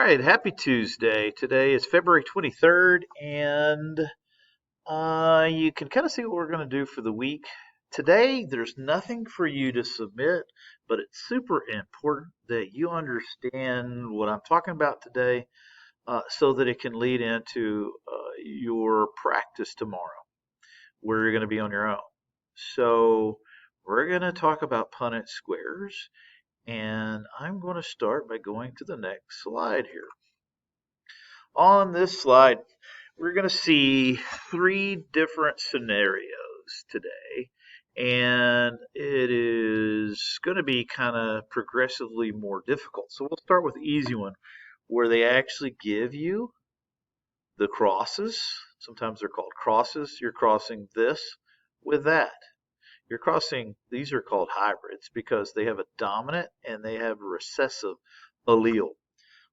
right, happy Tuesday. Today is February 23rd, and you can kind of see what we're going to do for the week. Today, there's nothing for you to submit, but it's super important that you understand what I'm talking about today so that it can lead into your practice tomorrow, where you're going to be on your own. So, we're going to talk about Punnett squares, and I'm going to start by going to the next slide here. On this slide, we're going to see three different scenarios today, and it is going to be kind of progressively more difficult. So we'll start with the easy one, where they actually give you the crosses. Sometimes they're called crosses. You're crossing this with that. You're crossing, these are called hybrids because they have a dominant and they have a recessive allele.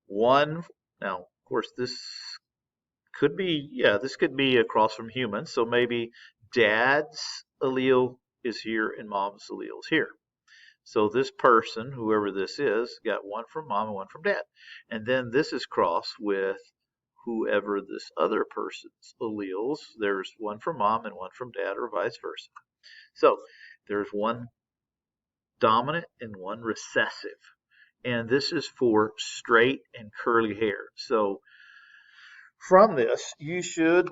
One, now, of course, this could be, yeah, this could be across from humans. So maybe dad's allele is here and mom's allele is here. So this person, whoever this is, got one from mom and one from dad. And then this is crossed with whoever this other person's alleles. There's one from mom and one from dad, or vice versa. So there's one dominant and one recessive. And this is for straight and curly hair. So from this, you should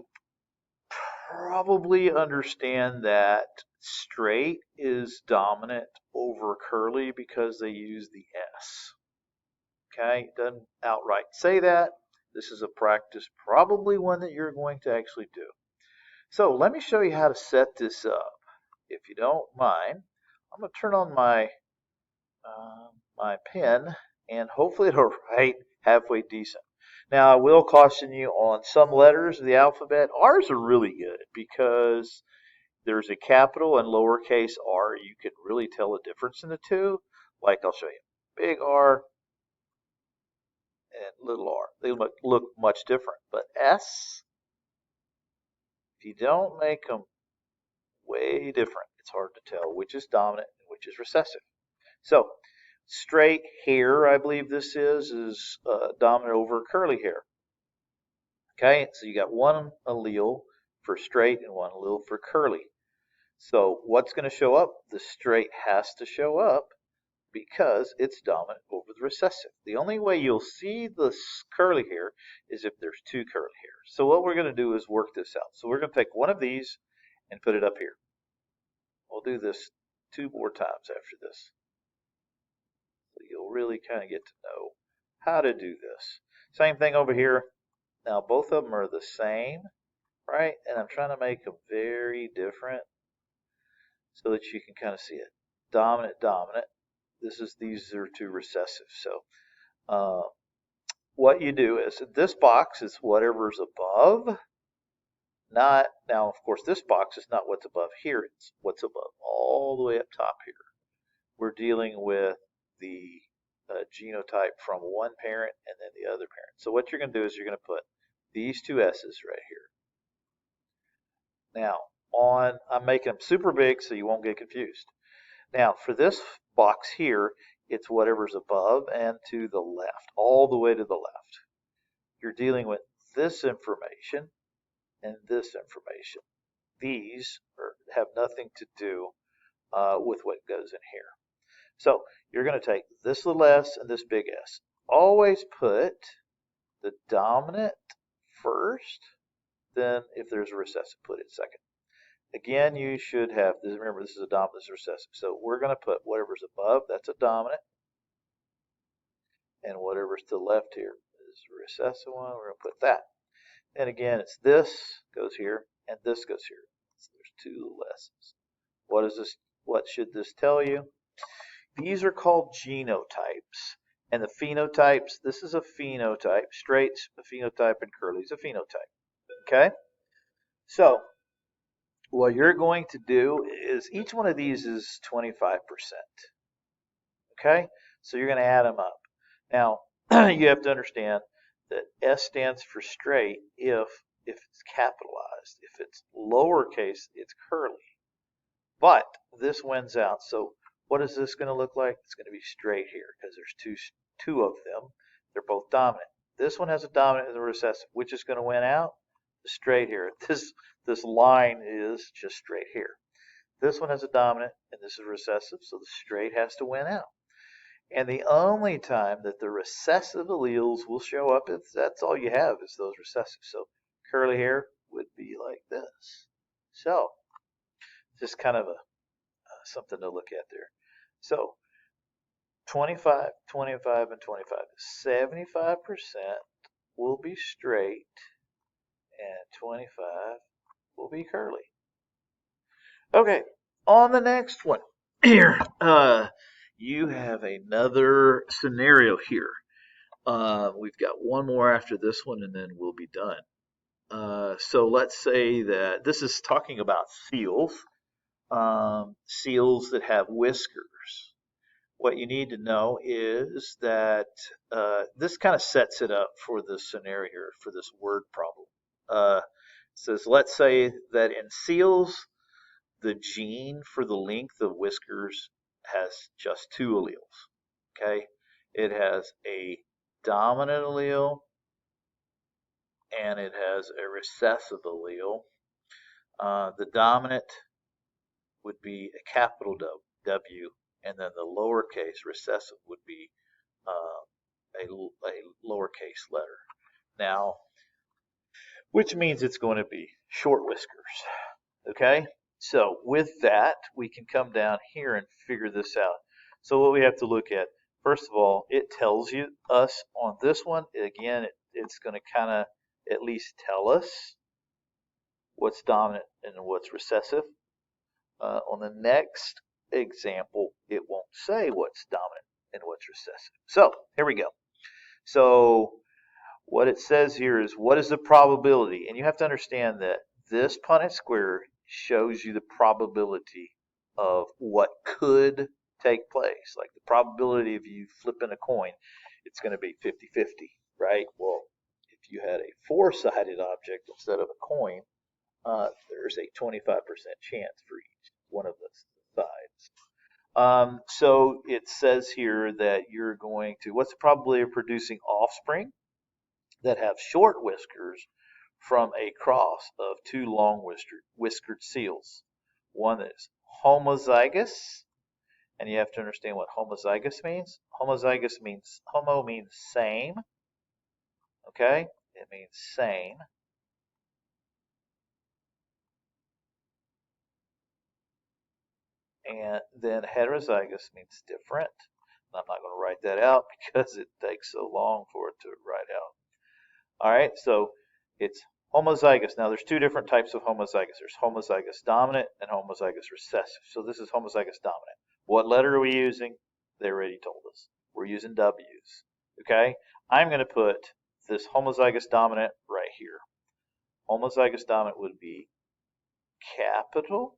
probably understand that straight is dominant over curly because they use the S. Okay, it doesn't outright say that. This is a practice, probably one that you're going to actually do. So let me show you how to set this up. If you don't mind, I'm going to turn on my pen, and hopefully it'll write halfway decent. Now, I will caution you on some letters of the alphabet. R's are really good because there's a capital and lowercase r. You can really tell the difference in the two. Like I'll show you. Big R and little r. They look much different. But S, if you don't make them way different, it's hard to tell which is dominant and which is recessive. So, straight hair, I believe this is dominant over curly hair. Okay, so you got one allele for straight and one allele for curly. So what's going to show up? The straight has to show up because it's dominant over the recessive. The only way you'll see the curly hair is if there's two curly hairs. So what we're going to do is work this out. So we're going to take one of these and put it up here. We'll do this two more times after this. So you'll really kind of get to know how to do this. Same thing over here. Now both of them are the same, right? And I'm trying to make them very different so that you can kind of see it. Dominant, dominant. These are two recessive. So what you do is this box is whatever's above. Not now, of course, this box is not what's above here. It's what's above all the way up top here. We're dealing with the genotype from one parent and then the other parent. So what you're going to do is you're going to put these two S's right here. Now, I'm making them super big so you won't get confused. Now, for this box here, it's whatever's above and to the left, all the way to the left. You're dealing with this information and this information. These have nothing to do with what goes in here. So you're going to take this little s and this big S. Always put the dominant first, then if there's a recessive, put it second. Again, you should have, remember this is a dominant, this is recessive. So we're going to put whatever's above, that's a dominant. And whatever's to the left here is a recessive one, we're going to put that. And again, it's this goes here, and this goes here. So there's two little S's. What should this tell you? These are called genotypes. And the phenotypes, this is a phenotype. Straight's a phenotype and curly's a phenotype. Okay? So, what you're going to do is each one of these is 25%. Okay? So you're going to add them up. Now, you have to understand that S stands for straight if it's capitalized. If it's lowercase, it's curly. But this wins out. So what is this going to look like? It's going to be straight here because there's two of them. They're both dominant. This one has a dominant and a recessive. Which is going to win out? The straight here. This line is just straight here. This one has a dominant and this is recessive, so the straight has to win out. And the only time that the recessive alleles will show up, if that's all you have, is those recessive. So curly hair would be like this. So just kind of a something to look at there. So 25, 25, and 25. 75% will be straight and 25 will be curly. Okay, on the next one here, you have another scenario here. We've got one more after this one, and then we'll be done. So let's say that this is talking about seals, seals that have whiskers. What you need to know is that this kind of sets it up for this scenario here, for this word problem. It says, let's say that in seals, the gene for the length of whiskers has just two alleles. Okay, it has a dominant allele and it has a recessive allele. The dominant would be a capital W, and then the lowercase recessive would be a lowercase letter. Now, which means it's going to be short whiskers. Okay, so with that, we can come down here and figure this out. So what we have to look at, first of all, it tells us on this one, again, it's going to kind of at least tell us what's dominant and what's recessive. On the next example, it won't say what's dominant and what's recessive. So here we go. So what it says here is, what is the probability? And you have to understand that this Punnett square shows you the probability of what could take place. Like the probability of you flipping a coin, it's going to be 50-50, right? Well, if you had a four-sided object instead of a coin, there's a 25% chance for each one of the sides. So it says here that you're going to, what's the probability of producing offspring that have short whiskers from a cross of two long whiskered seals? One is homozygous, and you have to understand what homozygous means. Homozygous means, homo means same, okay? It means same. And then heterozygous means different. And I'm not going to write that out because it takes so long for it to write out. All right, so it's homozygous. Now, there's two different types of homozygous. There's homozygous dominant and homozygous recessive. So this is homozygous dominant. What letter are we using? They already told us. We're using W's. Okay, I'm going to put this homozygous dominant right here. Homozygous dominant would be capital,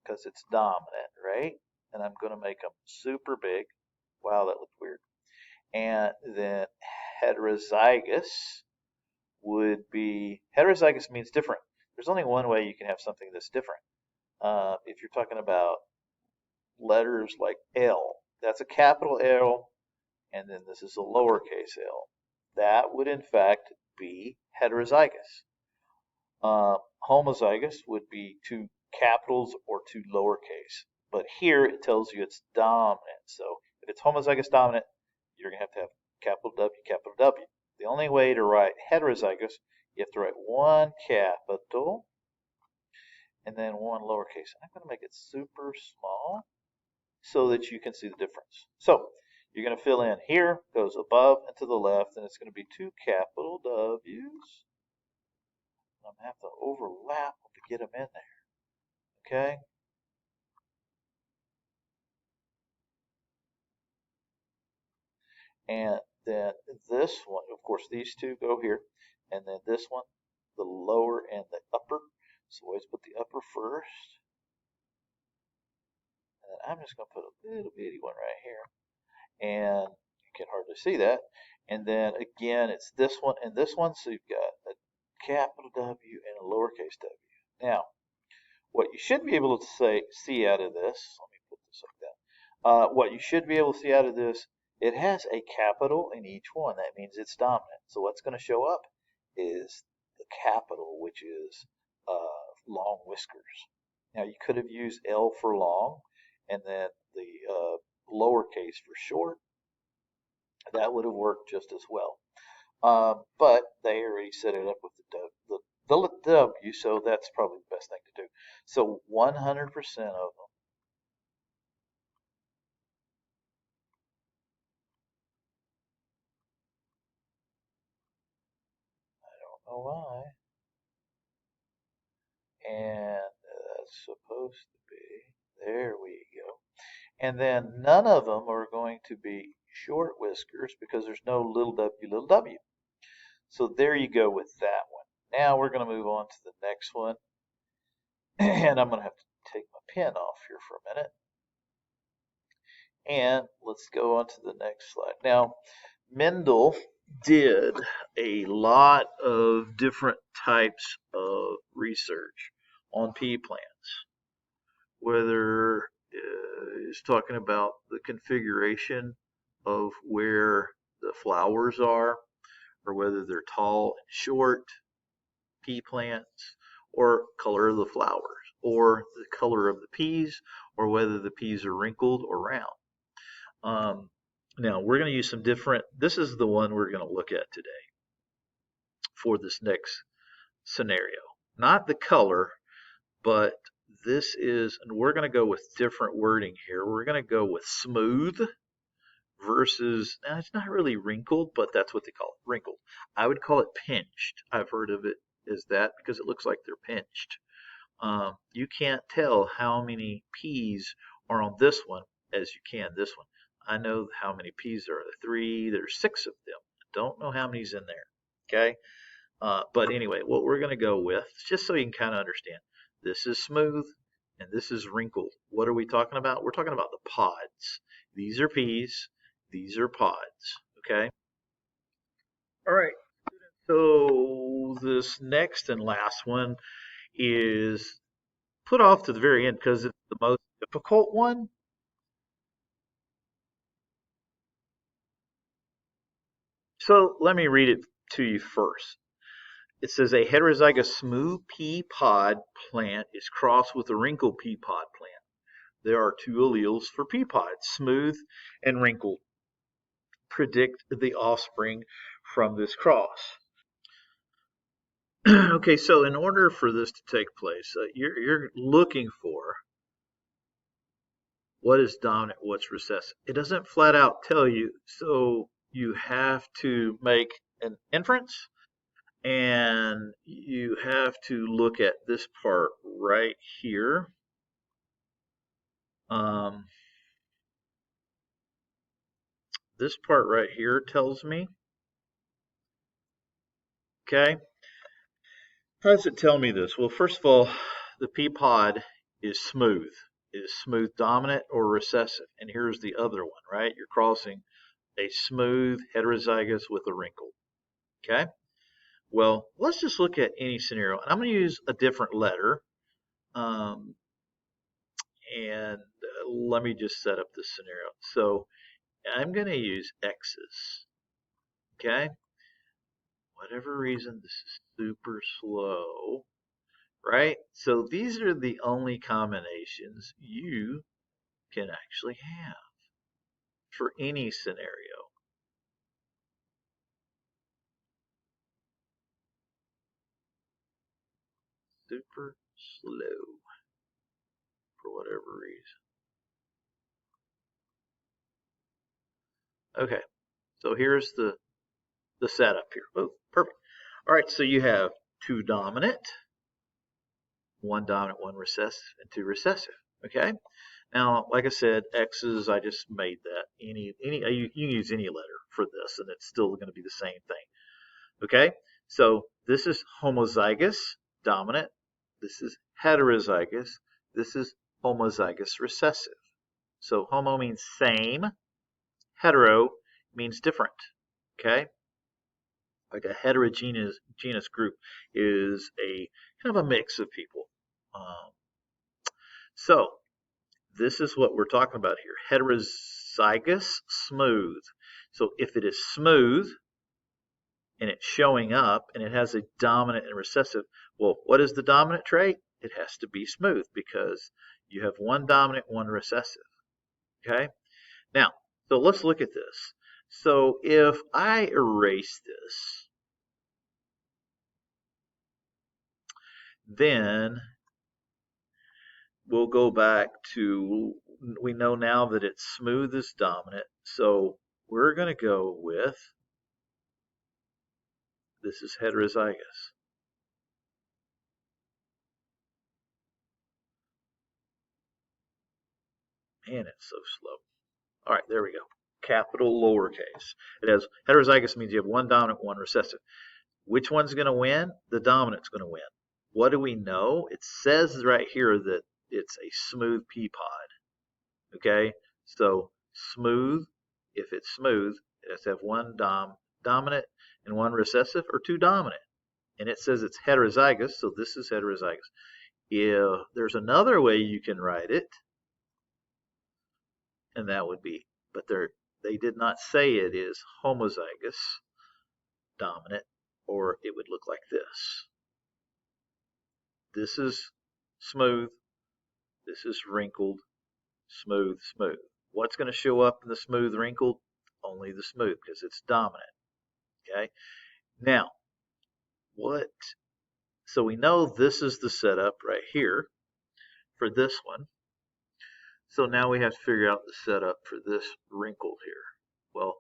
because it's dominant, right? And I'm going to make them super big. Wow, that looked weird. And then heterozygous would be, heterozygous means different. There's only one way you can have something that's different. If you're talking about letters like L, that's a capital L, and then this is a lowercase l. That would in fact be heterozygous. Homozygous would be two capitals or two lowercase. But here it tells you it's dominant. So if it's homozygous dominant, you're going to have capital W, capital W. The only way to write heterozygous, you have to write one capital and then one lowercase. I'm going to make it super small so that you can see the difference. So you're going to fill in here, goes above and to the left, and it's going to be two capital W's. I'm going to have to overlap them to get them in there. Okay? And then this one, of course, these two go here. And then this one, the lower and the upper. So always put the upper first. And then I'm just going to put a little bitty one right here. And you can hardly see that. And then again, it's this one and this one. So you've got a capital W and a lowercase w. Now, what you should be able to see out of this, let me put this like that. What you should be able to see out of this It has a capital in each one. That means it's dominant. So what's going to show up is the capital, which is long whiskers. Now you could have used L for long and then the lowercase for short. That would have worked just as well. But they already set it up with the W, so that's probably the best thing to do. So 100% of them. I don't know why. And that's supposed to be. There we go. And then none of them are going to be short whiskers because there's no little w, little w. So there you go with that one. Now we're going to move on to the next one. And I'm going to have to take my pen off here for a minute. And let's go on to the next slide. Now, Mendel did a lot of different types of research on pea plants, whether he's talking about the configuration of where the flowers are, or whether they're tall and short pea plants, or color of the flowers, or the color of the peas, or whether the peas are wrinkled or round. Now we're going to use some different, this is the one we're going to look at today for this next scenario. Not the color, but this is, and we're going to go with different wording here. We're going to go with smooth versus, now it's not really wrinkled, but that's what they call it, wrinkled. I would call it pinched. I've heard of it as that because it looks like they're pinched. You can't tell how many peas are on this one as you can this one. I know how many peas there are. Three, there's 6 of them. I don't know how many's in there. Okay. But anyway, what we're going to go with, just so you can kind of understand, this is smooth and this is wrinkled. What are we talking about? We're talking about the pods. These are peas. These are pods. Okay. All right. So this next and last one is put off to the very end because it's the most difficult one. So let me read it to you first. It says a heterozygous smooth pea pod plant is crossed with a wrinkled pea pod plant. There are 2 alleles for pea pods, smooth and wrinkled. Predict the offspring from this cross. Okay, so in order for this to take place, you're looking for what is dominant, what's recessive. It doesn't flat out tell you, so you have to make an inference and you have to look at this part right here. This part right here tells me, okay, how does it tell me this? Well, first of all, the pea pod is smooth. Is smooth dominant or recessive? And here's the other one, right? You're crossing a smooth heterozygous with a wrinkle. Okay? Well, let's just look at any scenario. And I'm going to use a different letter. And let me just set up this scenario. So I'm going to use X's. Okay? Whatever reason, this is super slow. Right? So these are the only combinations you can actually have for any scenario. Super slow for whatever reason. Okay, so here's the setup here. Oh, perfect. All right, so you have 2 dominant, 1 dominant, 1 recessive, and 2 recessive. Okay. Now, like I said, X's, I just made that. You can use any letter for this, and it's still going to be the same thing. Okay, so this is homozygous dominant. This is heterozygous. This is homozygous recessive. So homo means same. Hetero means different. Okay, like a heterogeneous group is a kind of a mix of people. So this is what we're talking about here. heterozygous smooth. So if it is smooth and it's showing up and it has a dominant and recessive, well, what is the dominant trait? It has to be smooth because you have one dominant, one recessive. Okay? Now, so let's look at this. So if I erase this, then we'll go back to, we know now that it's smooth is dominant. So we're going to go with, this is heterozygous. Man, it's so slow. All right, there we go. Capital lowercase. It has, heterozygous means you have one dominant, one recessive. Which one's going to win? The dominant's going to win. What do we know? It says right here that it's a smooth pea pod. Okay, so smooth, if it's smooth, it has to have one dominant and one recessive, or two dominant. And it says it's heterozygous, so this is heterozygous. If there's another way you can write it, and that would be, but they did not say it is homozygous dominant, or it would look like this. This is smooth, this is wrinkled, smooth, smooth. What's going to show up in the smooth wrinkled? Only the smooth, because it's dominant. Okay, now so we know this is the setup right here for this one. So now we have to figure out the setup for this wrinkled here. Well,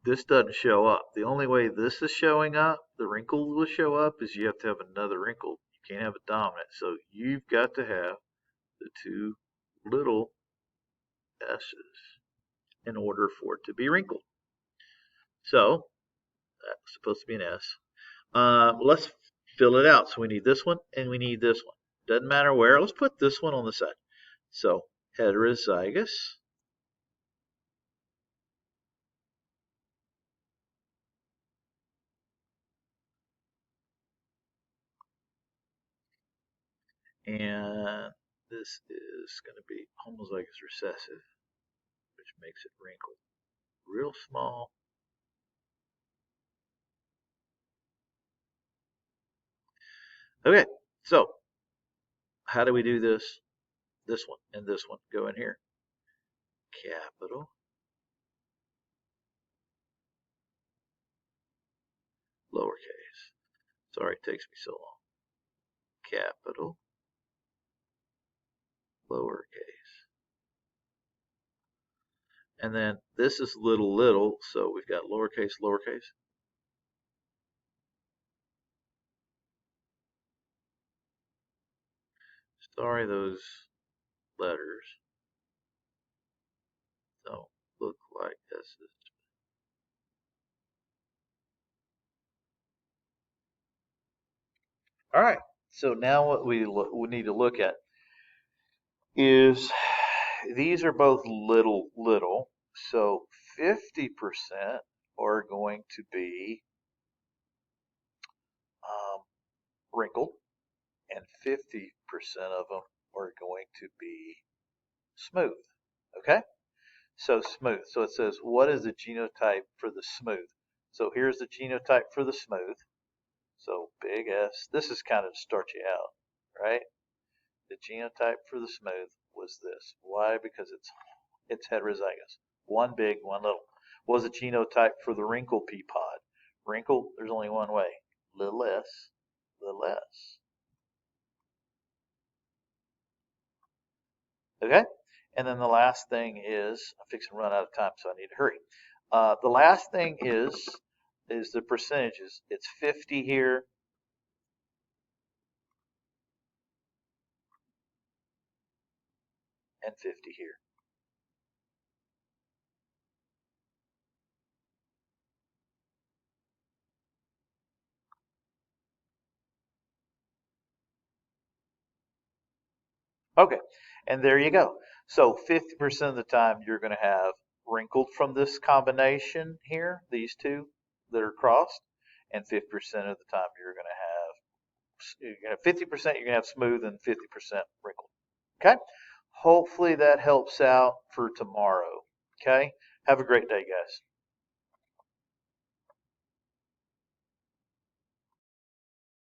this doesn't show up. The only way this is showing up, the wrinkled will show up, is you have to have another wrinkled. You can't have a dominant. So you've got to have the two little s's in order for it to be wrinkled. So that's supposed to be an S. Let's fill it out. So we need this one and we need this one. Doesn't matter where. Let's put this one on the side. So heterozygous. And this is going to be homozygous recessive, which makes it wrinkled. Real small. Okay, so how do we do this? This one and this one go in here. Capital, lowercase. Sorry it takes me so long. Capital, lowercase. And then this is little, so we've got lowercase, lowercase. Sorry, those letters don't look like S's. All right, so now what we need to look at is these are both little, so 50% are going to be wrinkled, and 50% of them are going to be smooth. Okay? So smooth. So it says, what is the genotype for the smooth? So here's the genotype for the smooth. So big S. This is kind of to start you out, right? The genotype for the smooth was this. Why? Because it's heterozygous. One big, one little. What was the genotype for the wrinkle pea pod? Wrinkle, there's only one way. Little s, little s. Okay? And then the last thing is, I'm fixing to run out of time, so I need to hurry. The last thing is the percentages. It's 50 here. And 50 here. Okay, and there you go. So 50% of the time you're going to have wrinkled from this combination here, these two that are crossed, and 50% of the time you're going to have 50% you're going to have smooth and 50% wrinkled. Okay, Hopefully that helps out for tomorrow. Okay? Have a great day, guys.